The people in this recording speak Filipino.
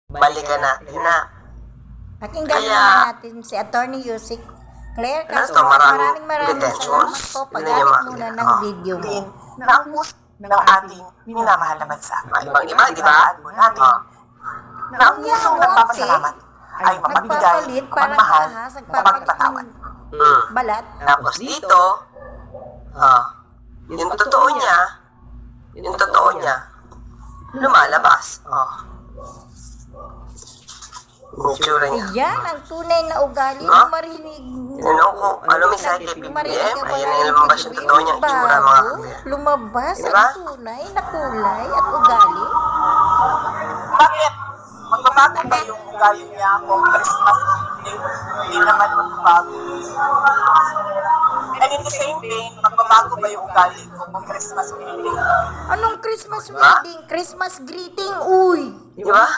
balikan natin na. Pakinggan naman natin si Attorney Yusik Claire Castro. Maraming salamat po. Pag-alit muna ng video mo. Na ang puso ng ating minamahal na bansa. Ibang iba, di ba? Po natin na ang pusong nagpapasalamat ay mapagbigay, Nagpapalit, parang magmahal, ahas, magpapatawad. balat. Tapos dito, yung totoo niya, lumalabas. Yung tsura niya. Yan ang tunay na ugali ng marinig. Ano mensahe kay PBBM? Ayan ang lumabas yung totoo niyang tsura, mga kapatid. Lumabas Diba? ang tunay na kulay at ugali. Bakit? Magbabago ba yung ugali niya kung Christmas hindi naman magbabago? And in the same vein, magbabago ba yung ugali kung Christmas wedding? Anong Christmas wedding? Christmas greeting, uy! Di ba?